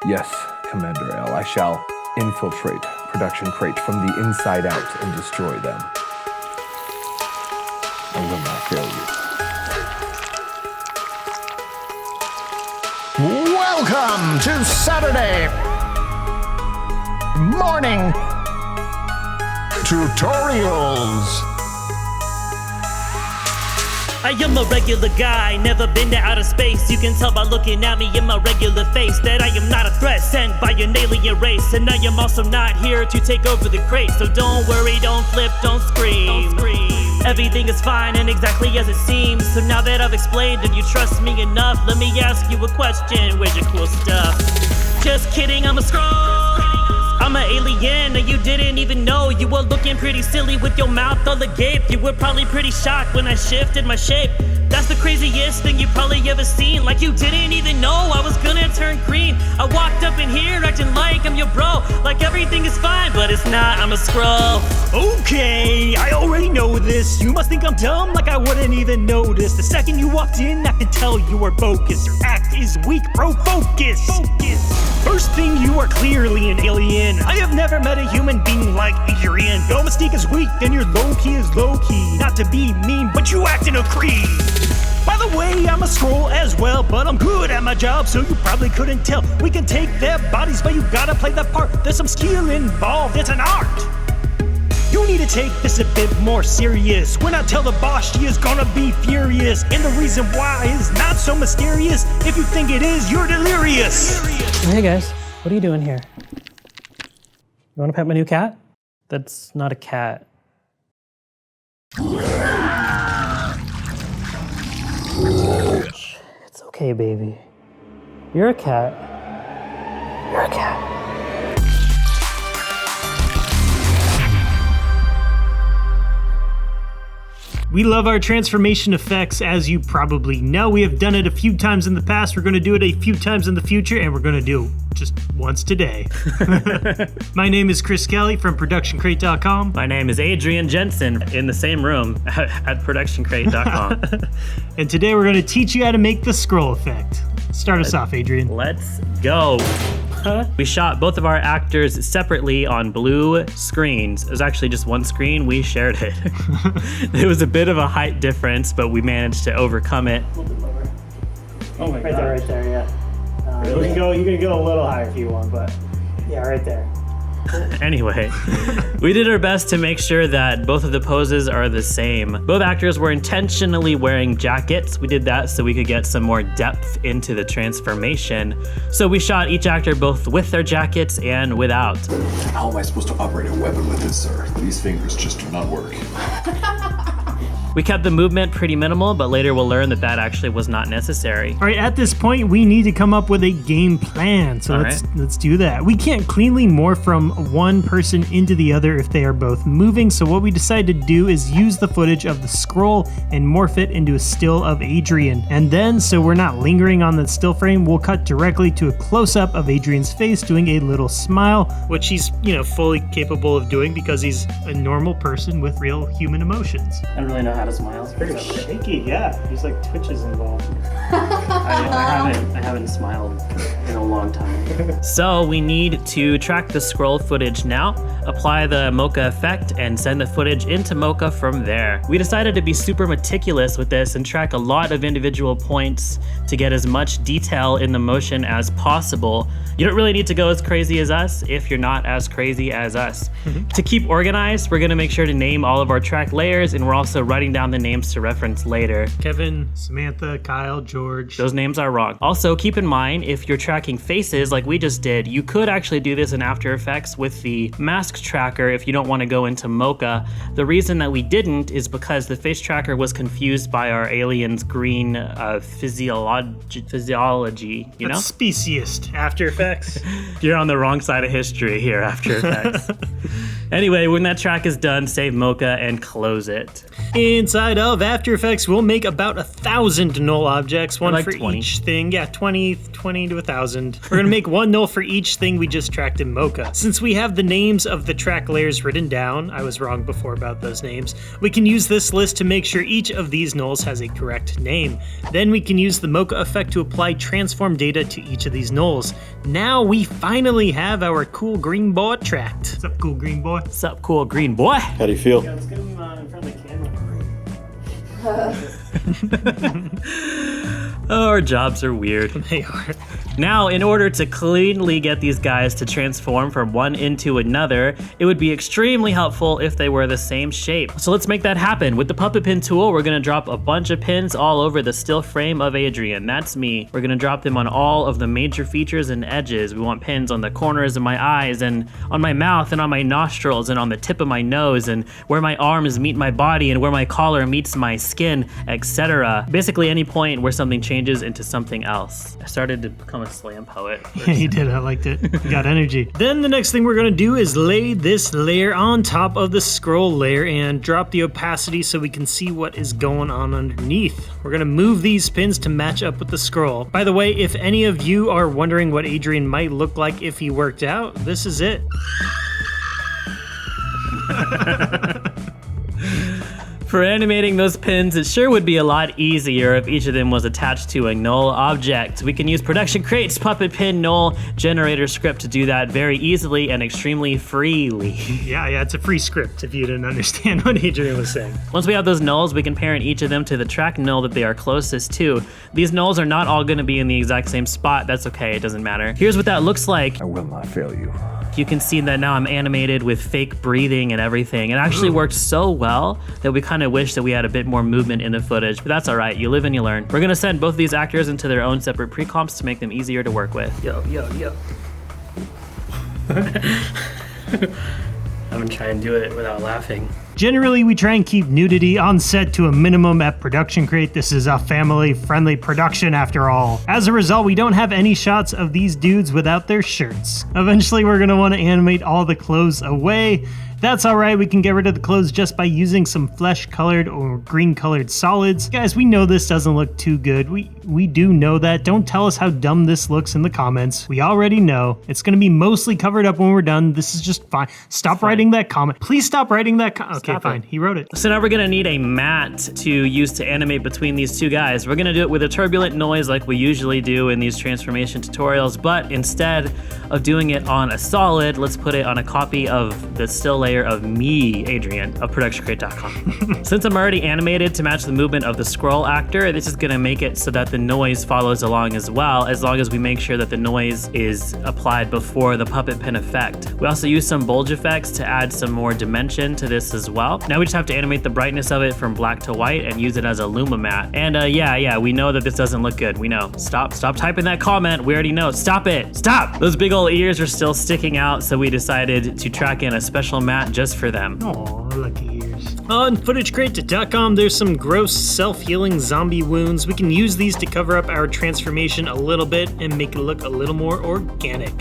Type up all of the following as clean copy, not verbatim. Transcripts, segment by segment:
Yes, Commander L. I shall infiltrate ProductionCrate from the inside out and destroy them. I will not fail you. Welcome to Saturday morning tutorials. I am a regular guy, never been to outer space. You can tell by looking at me in my regular face that I am not a threat sent by an alien race. And I am also not here to take over the crate. So don't worry, don't flip, don't scream. Everything is fine and exactly as it seems. So now that I've explained and you trust me enough, let me ask you a question. Where's your cool stuff? Just kidding, I'm a Skrull. I'm an alien and you didn't even know. You were looking pretty silly with your mouth all agape. You were probably pretty shocked when I shifted my shape. That's the craziest thing you probably ever seen. Like you didn't even know I was gonna turn green. I walked up in here acting like I'm your bro, like everything is fine, but it's not, I'm a Skrull. Okay, I already know this. You must think I'm dumb, like I wouldn't even notice. The second you walked in, I could tell you were bogus. Your act is weak, bro, focus. First thing, you are clearly an alien. I have never met a human being like Adrian. Your mystique is weak and your low-key is low-key. Not to be mean, but you act in a creed. By the way, I'm a Skrull as well, but I'm good at my job, so you probably couldn't tell. We can take their bodies, but you gotta play the part. There's some skill involved, it's an art. You need to take this a bit more serious. When I tell the boss, she is gonna be furious. And the reason why is not so mysterious. If you think it is, you're delirious. Hey guys, what are you doing here? You wanna pet my new cat? That's not a cat. It's okay, baby. You're a cat. You're a cat. We love our transformation effects, as you probably know. We have done it a few times in the past, we're gonna do it a few times in the future, and we're gonna do it just once today. My name is Chris Kelly from ProductionCrate.com. My name is Adrian Jensen, in the same room at ProductionCrate.com. And today we're gonna teach you how to make the Skrull effect. Start us off, Adrian. Let's go. We shot both of our actors separately on blue screens. It was actually just one screen, we shared it. It was a bit of a height difference, but we managed to overcome it. A little bit lower. Oh my Right God. there, yeah. Really? You can go a little higher if you want, but yeah, right there. Anyway, we did our best to make sure that both of the poses are the same. Both actors were intentionally wearing jackets. We did that so we could get some more depth into the transformation. So we shot each actor both with their jackets and without. How am I supposed to operate a weapon with this, sir? These fingers just do not work. We kept the movement pretty minimal, but later we'll learn that that actually was not necessary. All right, at this point, we need to come up with a game plan. So let's do that. We can't cleanly morph from one person into the other if they are both moving. So what we decided to do is use the footage of the Skrull and morph it into a still of Adrian. And then, so we're not lingering on the still frame, we'll cut directly to a close-up of Adrian's face doing a little smile, which he's, fully capable of doing because he's a normal person with real human emotions. I don't really know how to smile. It's pretty shaky, yeah. There's like twitches involved. I haven't smiled in a long time. So we need to track the Skrull footage now, apply the Mocha effect, and send the footage into Mocha from there. We decided to be super meticulous with this and track a lot of individual points to get as much detail in the motion as possible. You don't really need to go as crazy as us if you're not as crazy as us. To keep organized, we're gonna make sure to name all of our track layers, and we're also writing down the names to reference later. Kevin, Samantha, Kyle, George. Those names are wrong. Also, keep in mind, if you're tracking faces like we just did, you could actually do this in After Effects with the mask tracker if you don't want to go into Mocha. The reason that we didn't is because the face tracker was confused by our alien's green physiology, you know? That's speciest. After Effects. You're on the wrong side of history here, After Effects. Anyway, when that track is done, save Mocha and close it. Inside of After Effects, we'll make about 1,000 null objects, one like for 20. each thing. Yeah, 20 to 1,000. We're gonna make one null for each thing we just tracked in Mocha. Since we have the names of the track layers written down, I was wrong before about those names, we can use this list to make sure each of these nulls has a correct name. Then we can use the Mocha effect to apply transform data to each of these nulls. Now we finally have our cool green boy tracked. What's up, cool green boy? What's up, cool green boy? How do you feel? Let's get him in front of the camera. Oh, our jobs are weird. They are. Now, in order to cleanly get these guys to transform from one into another, it would be extremely helpful if they were the same shape. So let's make that happen. With the puppet pin tool, we're gonna drop a bunch of pins all over the still frame of Adrian. That's me. We're gonna drop them on all of the major features and edges. We want pins on the corners of my eyes and on my mouth and on my nostrils and on the tip of my nose and where my arms meet my body and where my collar meets my skin, etc. Basically any point where something changes into something else. I started to become a slam poet. Yeah, you did. I liked it. You got energy. Then the next thing we're gonna do is lay this layer on top of the Skrull layer and drop the opacity so we can see what is going on underneath. We're gonna move these pins to match up with the Skrull. By the way, if any of you are wondering what Adrian might look like if he worked out, this is it. For animating those pins, it sure would be a lot easier if each of them was attached to a null object. We can use ProductionCrate's puppet pin null generator script to do that very easily and extremely freely. Yeah, it's a free script if you didn't understand what Adrian was saying. Once we have those nulls, we can parent each of them to the track null that they are closest to. These nulls are not all going to be in the exact same spot. That's okay, it doesn't matter. Here's what that looks like. I will not fail you. You can see that now I'm animated with fake breathing and everything. It actually worked so well that we kind of wish that we had a bit more movement in the footage, but that's all right. You live and you learn. We're gonna send both these actors into their own separate pre-comps to make them easier to work with. Yo. I'm gonna try and do it without laughing. Generally, we try and keep nudity on set to a minimum at ProductionCrate. This is a family-friendly production after all. As a result, we don't have any shots of these dudes without their shirts. Eventually, we're gonna want to animate all the clothes away. That's alright, we can get rid of the clothes just by using some flesh-colored or green-colored solids. Guys, we know this doesn't look too good. We do know that. Don't tell us how dumb this looks in the comments. We already know. It's gonna be mostly covered up when we're done. This is just fine. Stop writing that comment. Please stop writing that comment. Okay, Stop fine. it. He wrote it. So now we're gonna need a mat to use to animate between these two guys. We're gonna do it with a turbulent noise like we usually do in these transformation tutorials, but instead of doing it on a solid, let's put it on a copy of the still layer of me, Adrian, of ProductionCrate.com. Since I'm already animated to match the movement of the Skrull actor, this is gonna make it so that the noise follows along as well, as long as we make sure that the noise is applied before the puppet pin effect. We also use some bulge effects to add some more dimension to this as well. Now we just have to animate the brightness of it from black to white and use it as a luma mat. And yeah, we know that this doesn't look good. We know. Stop typing that comment. We already know. Stop it. Stop. Those big old ears are still sticking out, so we decided to track in a special mat just for them. Aw, lucky ears. On FootageCrate.com, there's some gross self-healing zombie wounds. We can use these to cover up our transformation a little bit and make it look a little more organic.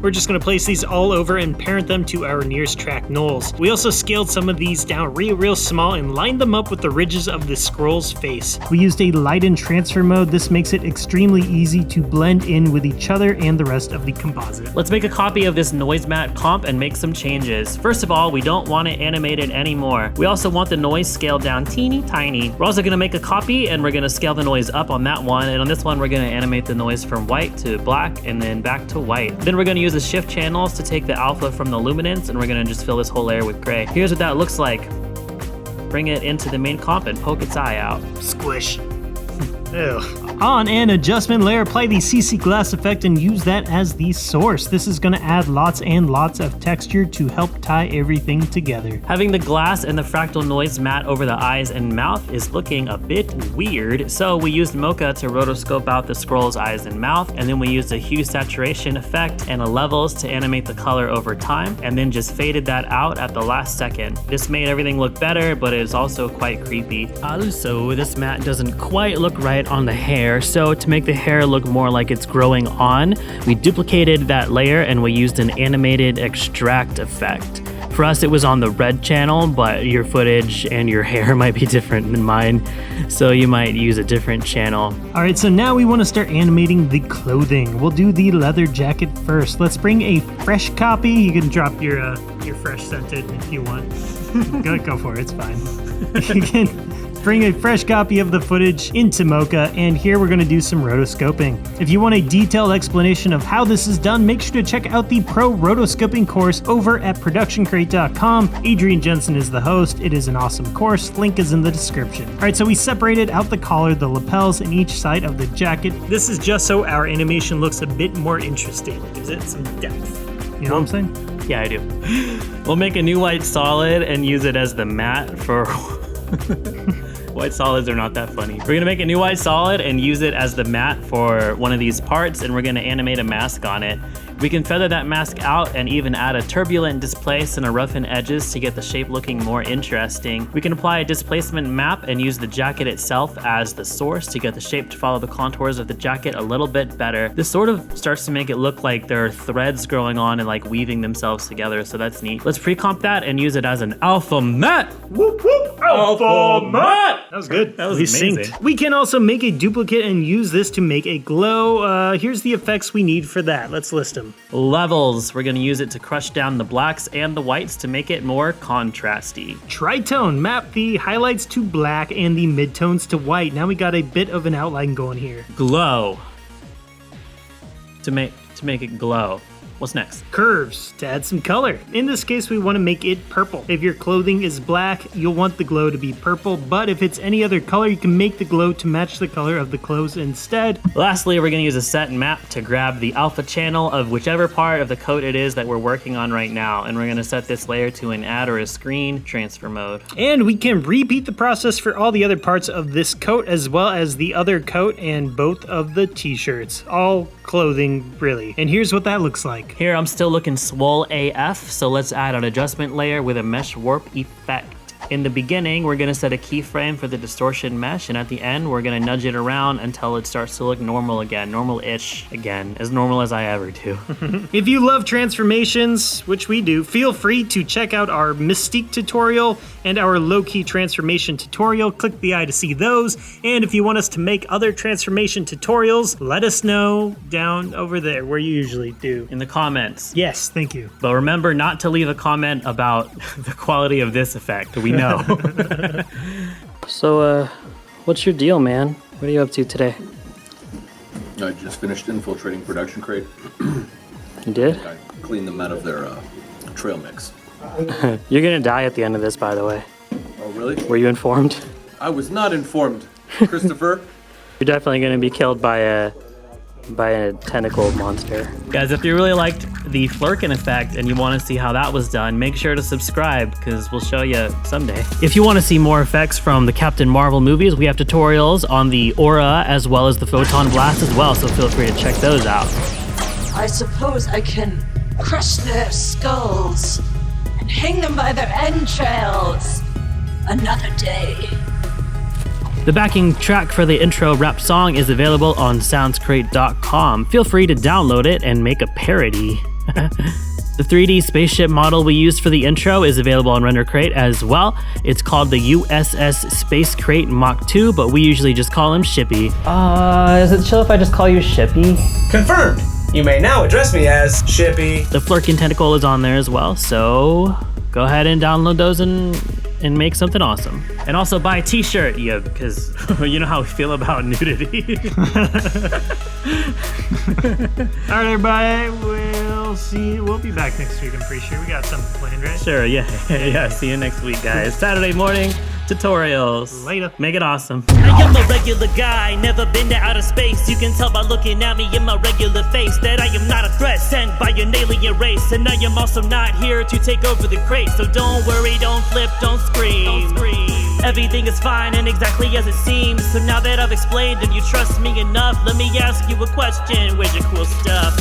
We're just gonna place these all over and parent them to our nearest track nulls. We also scaled some of these down real small and lined them up with the ridges of the Skrull's face. We used a light and transfer mode. This makes it extremely easy to blend in with each other and the rest of the composite. Let's make a copy of this noise mat comp and make some changes. First of all, we don't want it animated anymore. We also want the noise scaled down teeny tiny. We're also gonna make a copy and we're gonna scale the noise up on that one. And on this one, we're gonna animate the noise from white to black and then back to white. Then we're gonna use the shift channels to take the alpha from the luminance and we're gonna just fill this whole layer with gray. Here's what that looks like. Bring it into the main comp and poke its eye out. Squish. Ew. On an adjustment layer, apply the CC glass effect and use that as the source. This is going to add lots and lots of texture to help tie everything together. Having the glass and the fractal noise mat over the eyes and mouth is looking a bit weird, so we used Mocha to rotoscope out the Skrull's eyes and mouth, and then we used a hue saturation effect and a levels to animate the color over time, and then just faded that out at the last second. This made everything look better, but it is also quite creepy. Also, this mat doesn't quite look right on the hair. hair. So to make the hair look more like it's growing on, we duplicated that layer and we used an animated extract effect. For us, it was on the red channel, but your footage and your hair might be different than mine, so you might use a different channel. All right, so now we want to start animating the clothing. We'll do the leather jacket first. Let's bring a fresh copy. You can drop your fresh scented if you want. Go for it, it's fine. You can bring a fresh copy of the footage into Mocha, and here we're gonna do some rotoscoping. If you want a detailed explanation of how this is done, make sure to check out the Pro Rotoscoping course over at ProductionCrate.com. Adrian Jensen is the host. It is an awesome course. Link is in the description. All right, so we separated out the collar, the lapels, and each side of the jacket. This is just so our animation looks a bit more interesting. Gives it some depth. You know what I'm saying? Yeah, I do. We'll make a new white solid and use it as the matte for... White solids are not that funny. We're gonna make a new white solid and use it as the matte for one of these parts, and we're gonna animate a mask on it. We can feather that mask out and even add a turbulent displace and a roughen edges to get the shape looking more interesting. We can apply a displacement map and use the jacket itself as the source to get the shape to follow the contours of the jacket a little bit better. This sort of starts to make it look like there are threads growing on and like weaving themselves together, so that's neat. Let's pre-comp that and use it as an alpha matte. Whoop whoop! Alpha matte! That was good. That was we amazing. synced. We can also make a duplicate and use this to make a glow. Here's the effects we need for that. Let's list them. Levels. We're gonna use it to crush down the blacks and the whites to make it more contrasty. Tritone. Map the highlights to black and the midtones to white. Now we got a bit of an outline going here. Glow. To make it glow. What's next? Curves, to add some color. In this case, we want to make it purple. If your clothing is black, you'll want the glow to be purple, but if it's any other color, you can make the glow to match the color of the clothes instead. Lastly, we're gonna use a set map to grab the alpha channel of whichever part of the coat it is that we're working on right now, and we're gonna set this layer to an add or a screen transfer mode. And we can repeat the process for all the other parts of this coat, as well as the other coat and both of the t-shirts. All clothing, really. And here's what that looks like. Here, I'm still looking swole AF, so let's add an adjustment layer with a mesh warp effect. In the beginning, we're gonna set a keyframe for the distortion mesh, and at the end, we're gonna nudge it around until it starts to look normal again, normal-ish again, as normal as I ever do. If you love transformations, which we do, feel free to check out our Mystique tutorial and our low-key transformation tutorial. Click the eye to see those. And if you want us to make other transformation tutorials, let us know down over there where you usually do. In the comments. Yes, thank you. But remember not to leave a comment about the quality of this effect. We know. So, what's your deal, man? What are you up to today? I just finished infiltrating ProductionCrate. You did? I cleaned them out of their trail mix. You're gonna die at the end of this, by the way. Oh, really? Were you informed? I was not informed, Christopher. You're definitely gonna be killed by a tentacle monster. Guys, if you really liked the Flurkin effect and you want to see how that was done, make sure to subscribe because we'll show you someday. If you want to see more effects from the Captain Marvel movies, we have tutorials on the Aura as well as the Photon Blast as well, so feel free to check those out. I suppose I can crush their skulls and hang them by their entrails. Another day. The backing track for the intro rap song is available on soundscrate.com. Feel free to download it and make a parody. The 3D spaceship model we used for the intro is available on RenderCrate as well. It's called the USS Space Crate Mach 2, but we usually just call him Shippy. Is it chill if I just call you Shippy? Confirmed! You may now address me as Shippy. The Flurkin tentacle is on there as well, so go ahead and download those and make something awesome. And also buy a t-shirt, yeah, because you know how we feel about nudity. All right, everybody, we'll be back next week, I'm pretty sure. We got something planned, right? Sure, yeah. See you next week, guys. Saturday morning tutorials. Later. Make it awesome. I am a regular guy, never been to outer space. You can tell by looking at me in my regular face that I am not a threat sent by an alien race. And I am also not here to take over the crate. So don't worry, don't flip, don't scream. Everything is fine and exactly as it seems. So now that I've explained and you trust me enough, let me ask you a question. Where's your cool stuff?